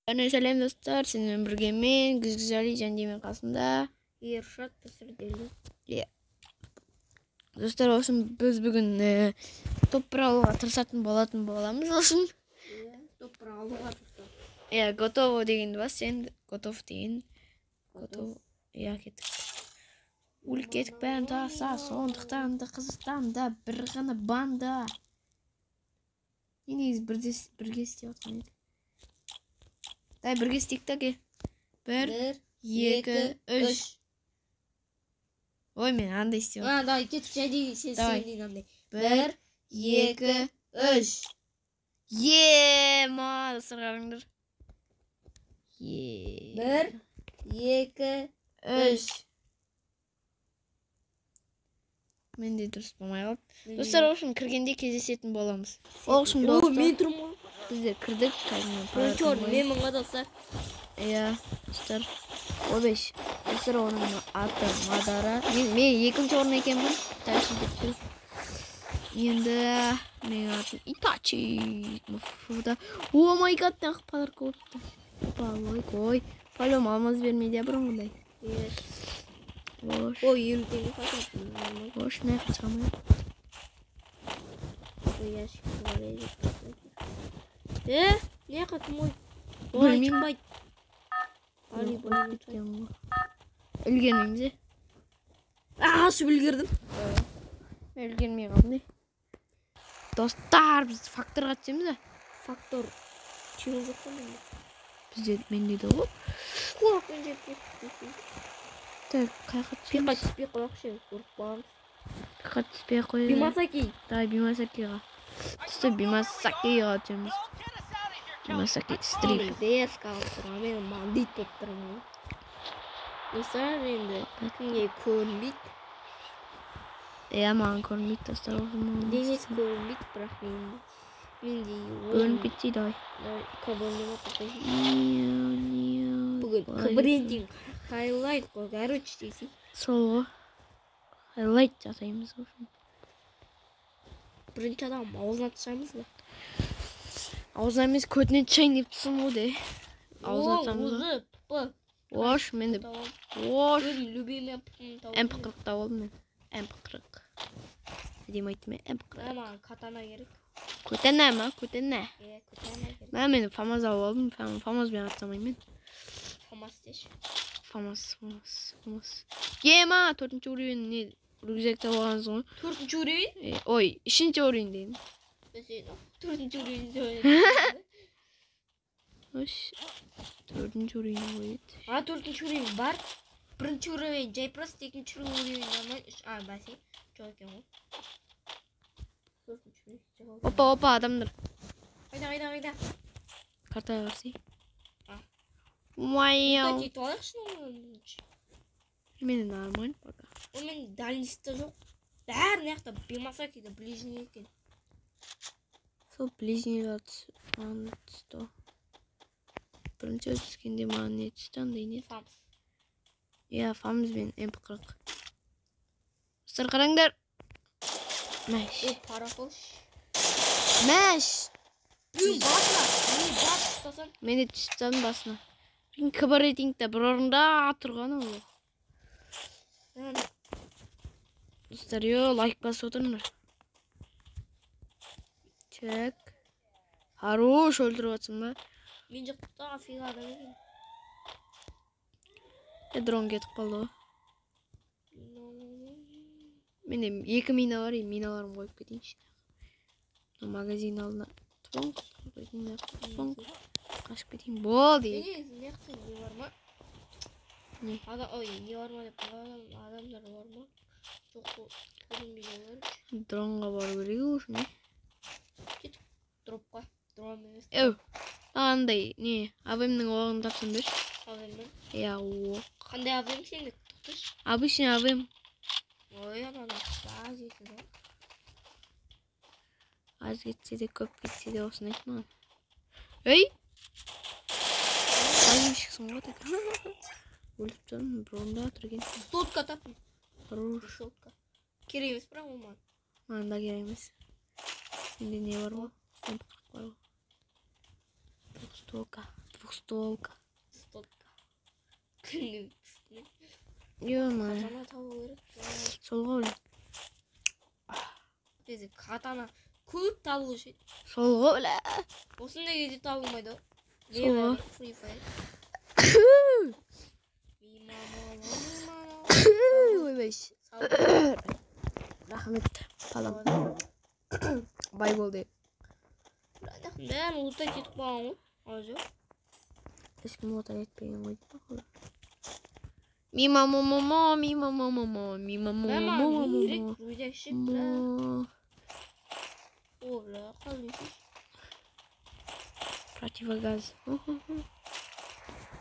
Сәлем достар, сенімен бірге мен Гүзгүзәли және мен қасымда Ершат Тасырдели. Иә. Достар, осым біз бүгін топ-1 алуға тырысатын боламыз осым. Топ-1 алуға тырысатын. Иә, готово дегенді бас, сен готов деген. Готов. Иә, кеттік. Өліп кетік бәрін таса, сондықтан да Қазақстанда бір ғана банда. Не негіз бірге істеп отқан еді. Дай бірге істейік та ке. 1, 2, 3. Ой, мен андай істеп отқан. Давай, кетіп жайдей, сен дейін андай. 1, 2, 3. Ма, достар қарыңдар. 1, 2, 3. Мен де дұрыс болмай қалып. Достар, үшін кіргенде кездесетін боламыз. Ол үшін достар. Мен тұрмын. Біздер кірдік. Бірінші орын мен мыңға достар. Иә, достар. 15. Достар, оның аты Мадара. Мен екінші орын екенмін. Тәсін кетті. Енді мен атын Итачи. О май гад, нақ подарка өтті. Ой, пәлем алмаз бермейді бұрынғыдай. Ош. Ой, 50 теңге қатып. Ош, не қашамай. Ой, яшық бар еді. Не қатым ой? Ой, çıkmaydı. Али болып кеткен ғой. Үлгермейміз, е? Су үлгердім. Мен үлгермей қалдым, достар, біз факторға түсеміз, ә? Фактор. Чего жоқ қой? Бізде менде де ғой. Қуақ мен жетпей. Так, қайқа түсеміз? Пиқа түспей қояқшы, көріп бағамыз. Пиқа түспей қойды. Бимасаки. Давай, Бимасакиға. Түсті Бимасакиға түсеміз. Бимасаки стрип. ДСК тұрған, мен мандит болып тұрмын. Достар, енді кімге көрінбейді. Маған көрінбейді, достар. Денес көрінбейді, бірақ менде көрініп кетсей, давай. Кабонема қоқай. Бүгін кабрендинг хайлайт қой, короче дейсің. Сол ғой. Хайлайт жасаймыз ғой. Бірінші адам аузына тұшаймыз ба? Аузына емес, көтіне түшайын деп түсім ғой де. Аузына тұшамыз ғой. Ош, мен де. Ош. Любимый MP40 болдым мен. MP40. Әдем айтты мен, MP40. Маған катана керек. Көтіне ма? Көтіне. Катана керек. Мен фамаз болдым. Фамазбен атсамаймен. Фамаз деші. Фамаз. Ема, 4-ші уровень не рюкзакта болғансыз ғой. 4-ші уровень? Ой, 3-ші уровень дейін. 4-ші уровень дейін. Ош, 4-ші уровень ойды. 4-ші уровень бар. 1-ші уровень жай просто, 2-ші уровень нормально. Бәсе, жоқ екен ғой. Опа, адамдар. Қайда. Картаға қарсы. Маяу. Жетіп алайықшы оның. Мені нормально пока. Оның дальностьта жоқ. Бәрін яқта Бимасакида ближний екен. Сол ближнийға түсті. Бірінші өткенде маған не түсті, андай не? Фамс. Иә, фамс бен MP40. Достар, қараңдар. Мәш. Парақош. Мәш. Үйін басына. Мені бас ұстасан. Мені түстен басына. Кібір рейтингті бір орында тұрғаны ол. Достар, лайк басып отырыңдар. Чек. Хорош, өлтіріп атсың ба? Мен жоқта афиға адам екен. Дрон кетіп қалды ғой. Менде 2 мина бар, миналарым қойып кетейінші. Магазин алдына тұпың. Қашып кетейін. Болды. Не қылсын, не бар ма? Не? Ой, не бар ма деп адамдар бар ма? Жоқ, көрінбей олар. Дронға бару керек осы, не? Кетіп, дропқа. Дрон емес. Андай, не? АВМ-нің оғын тапсын бір? АВМ-нің? Иә, оқ. Қандай АВМ сенде? Тоқташ? Обычный АВМ. Ой, ананы аз есі да. Аз кетсе де, көп кетсе де осыны айт маған. Ей! Қайым шықсын ғой, так. Өліп тұрмын, бір орында тұрген. Сотка тапын. Хорош. Сотка. Керек емес, бірақ ол маған. Маған да керек емес. Менде не бар ғой? MP40 бар ғой. Столка. Двухстволка. Стотка. Күннің. Ё-моё. Катана табу керек. Солға өле. Бізде катана көп табылушы еді. Солға өле. Осындай кезде табылмайды ғой. Солға. Free Fire. Ойбайш. Рахмет. Балам. Бай болды. Бәрін ұлтай кетіп қалған ғой. Азы. Ешкім ота етпеген ғой. Мимамомомо, мимамомомо, мимамомомо. Ерек рүйдекшік. Ола, қалдың. Противогаз.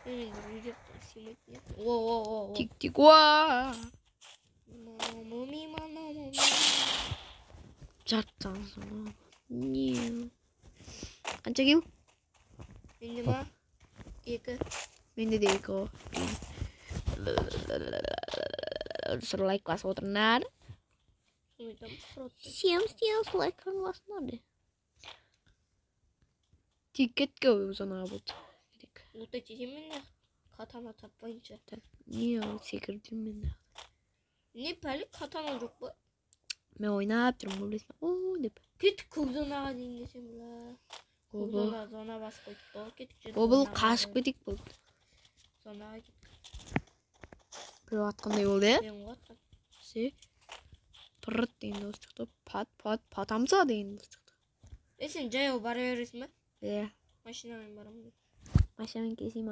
Рүйдек симет нет. О. Тик-тик. Уа. Жаттан соң. Не. Қанша кел? Менде ма? 2. Менде де 2 ғой. Лайк басып отырыңдар. Всем лайктан басыңдар. Тикетке ұзанаға болды. Лутай тезем менде. Катана таппайынша. Не ол секірдім менде. Не пәлі катана жоқ па? Мен ойнап тұрмын ғой білесің. О деп. Кеттік көк зонаға дейін десем бля. Көк зона басып қойды. Кеттік. Бұл қашып кетек болды. Зонаға кеттік. Біреу атқандай болды, е? Мен қуаттым. Се. Пырыт деген дос шықты. Патамса деген дос шықты. Сен жаяу бара бересің ба? Е. Машинамен барамын. Машинамен келсем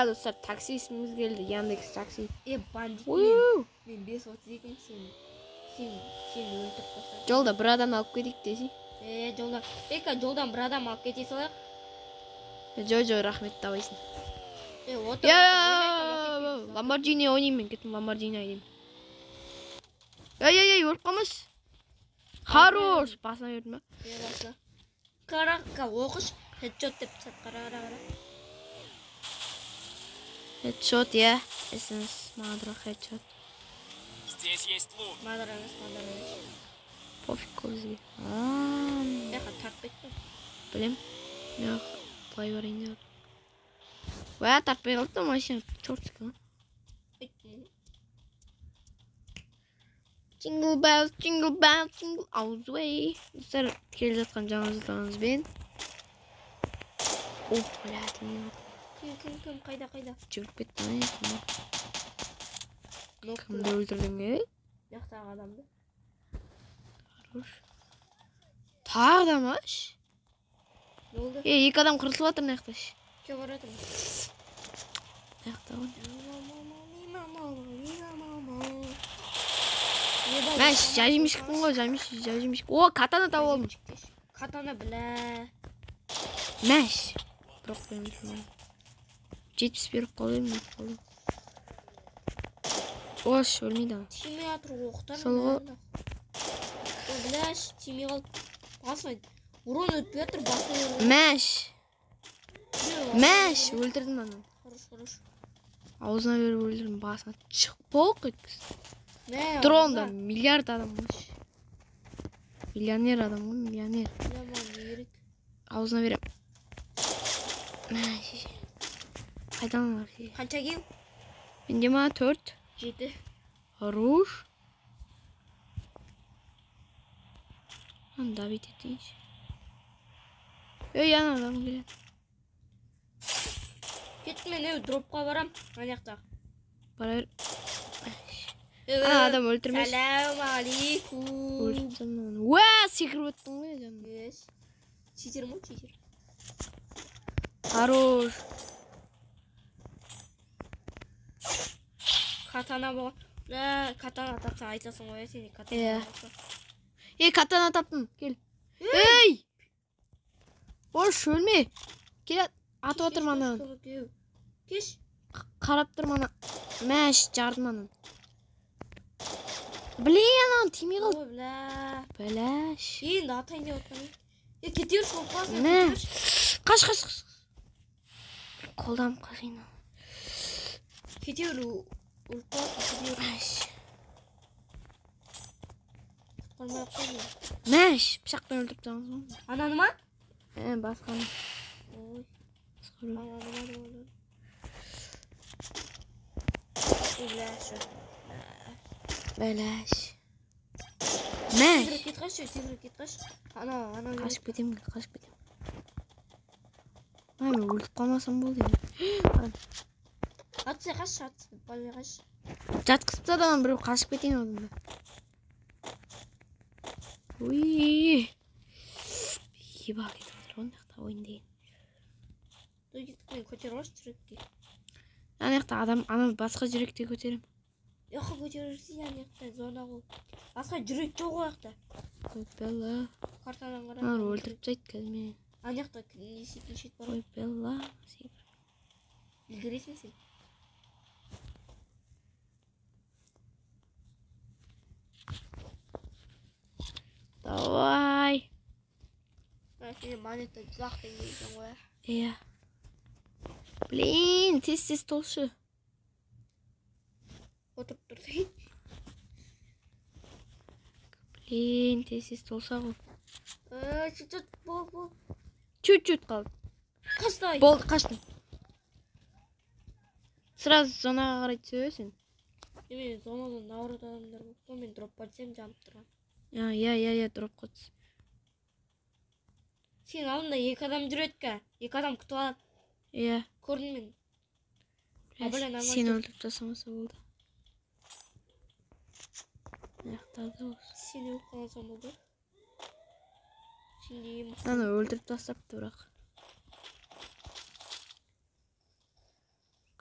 достар, такси ісіміз келді. Яндекс такси. Бандит мен 5.32 сен өлтіріп тастадың. Жолда бір адам алып кетейік десей. Жолда. Жолдан бір адам алып кете салайық. Жо, рахмет табайсың. Ламборджини ойнайын мен, кеттім Ламборджини ойнайын. Ей, өліп қалмас. Хорош, басына бердің ба? Басына. Қараққа оқыш, хедшот деп қара. Хедшот, я. Эсенс, мадра, хедшот. Здесь есть лут. Мадра емес. Пофиг көзге. Тартпайды. Білем. Мен плай барайын деп. Уә, тартпай қалды машина. Чортсик, а? Jingle bells, jingle all the way. Достар, келе жатқан жаңа жылдарыңызбен. Блядь, не. Кім, қайда? Жүріп кетті ме? Кімді өлтірдің, е? Яқтағы адамды. Хорош. Тағы да маш? Не болды? 2 адам қырсылып жатыр наяқташ. Ке баратыр? Наяқта ғой. Мәш, жаймышқын ғой, жаймышқын. О, катана тауып алдым. Катана, бля. Мәш. Бірақ қоймышын. 70 беріп қалдым. Ош, өлмейді. Тимей атыр оқтар. Солғы. Бляш, тимей қалды. Басмайды. Урон өтпей атыр, басмайды. Мәш, өлтірдім анан. Хорош. Аузына беріп өлтірдім, басына шық боқ еткіз. Дронда миллиард адам маш. Миллионер адам ғой, миллионер. Аузына берем. Қайдан бар? Қанша кел? Менде ма 4. 7. Хорош. Анда бететейінші. Яна адам келеді. Кетті мен дропқа барам. Анаяқта. Барар. Адам өлтірмеш. Салам алейкум. Өлтірмеш. Уа, секіріп өттің ғой жаным. Читер ма, читер? Хорош. Катана болған. Катана тапсан айтасың ғой, сені Иә. катана тапсан. Катана таптым, кел. Ей! Бош, өлме. Кел, атып отыр мана. Кеш. Қарап тұр мана. Мәш, жардым анан. Блин, анан тимей қалды. Бәләш. Енді атайын деп отқан. Кетер шолпасын. Қаш. Қолдам қашайын. Кетер ұлпасын. Koymaya koymuyor. Мәш, пышақпен өлтіріп тастаңыз ғой. Ananı mı? Басқаны. Oy. Басқа біреу. Ananı mı? İlaşı. Бәләш. Мәш. Тезірек кет қаш. Ana. Қашып кетемін, қашып кетемін. Мен өлтіп қалмасам болды енді. Атсы қаш. Бале қаш. Жатқызып тастаған біреу қашып кетейін одан да. Ой. Еба кетіп отыр ғой мына жақта ойындайын. Dur git көтер қаш жүрекке. Ана жақта адам, ана басқа жүректе көтерем. Yok көтерерсің ана жақта зона ғой. Басқа жүрек жоқ ол жақта. Ой, Белла. Картадан қара. Ана өлтіріп тастайды қазір мені. Ана жақта несі кешет бар. Ой, Белла. Үлгересің сен. Давай. Сен монета ұзақ деңгейден ғой. Иә. Блин, тез толшы. Отырып тұр. Блин, тез толса ғой. Чуть-чуть бол. Чуть-чуть қалды. Қастай. Болды, қаштым. Сразу зонаға қарай түсесің. Мен зонадан наурыз адамдар болып, мен дроп барсам жанып тұрған. Иә, дроп қотыз. Сен алдында екі адам жүреді ка. Екі адам күтіп алады. Иә. Көрдім мен. Сен өлтіріп тастамаса болды. Аяқтарды осы. Сен өліп қаласам болды. Сен деймін. Ана өлтіріп тастапты бірақ.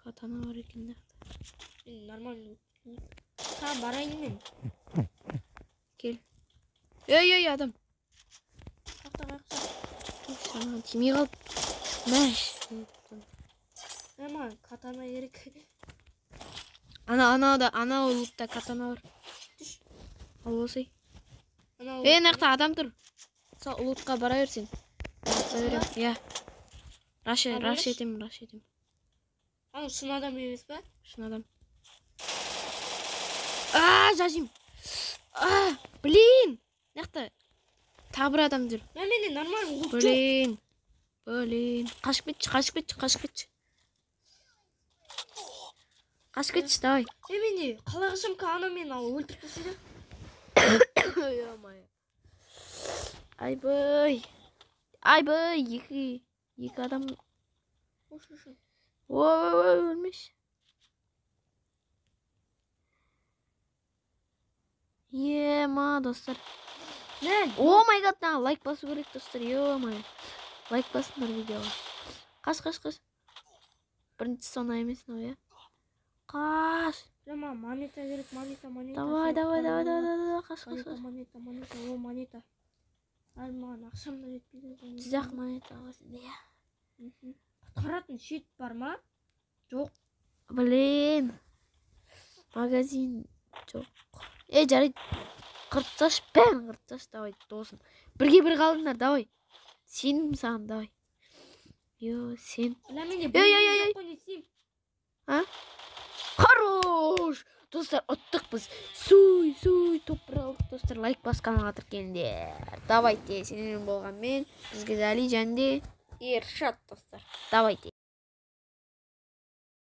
Катана бар екен де. Мен нормально. Қа барайын мен. Кел. Ей, адам. Қақта. Шана тимей қалып. Мәш. Нормально, катана керек. Ана ұлықта катана бар. Түш. Ал болсай. Ана Нақта адам тұр. Сол ұлыққа бара берсен. Иә. Раш етем. Ана шын адам емес па? Шын адам. Жажим. Блин. Нақта. Табыр адам жүр. Менде нормально ұлық жоқ. Блин. Қашып кетші, давай. Менде қалағышым ана мен ал өлтіріп тастайды. Айбай, екі адам. Ой, өлмеш. Ема, достар. О май гад, лайк басу керек, достар. Ема, лайк басыңдар видеоға. Қаш. Бірінші сона емес, иә. Қаш. Жама, монета керек, монета. Давай. Қаш. Монета, о, монета. Ал маған ақшам да жетпейді. Тізақ монета аласың, иә. Құтқаратын шет бар ма? Жоқ. Блин. Магазин жоқ. Жарайды. Қыртсаш, давай, досым. Бірге бір қалдыңдар, давай. Сенім саған, давай. Сен. Хорош! Достар, ұттық біз. Суй, топыр алдық, достар. Лайк басқанға тіркендер. Давайте, сенің болған мен. Бізге Зәли жәнде. Ершат, достар. Давайте.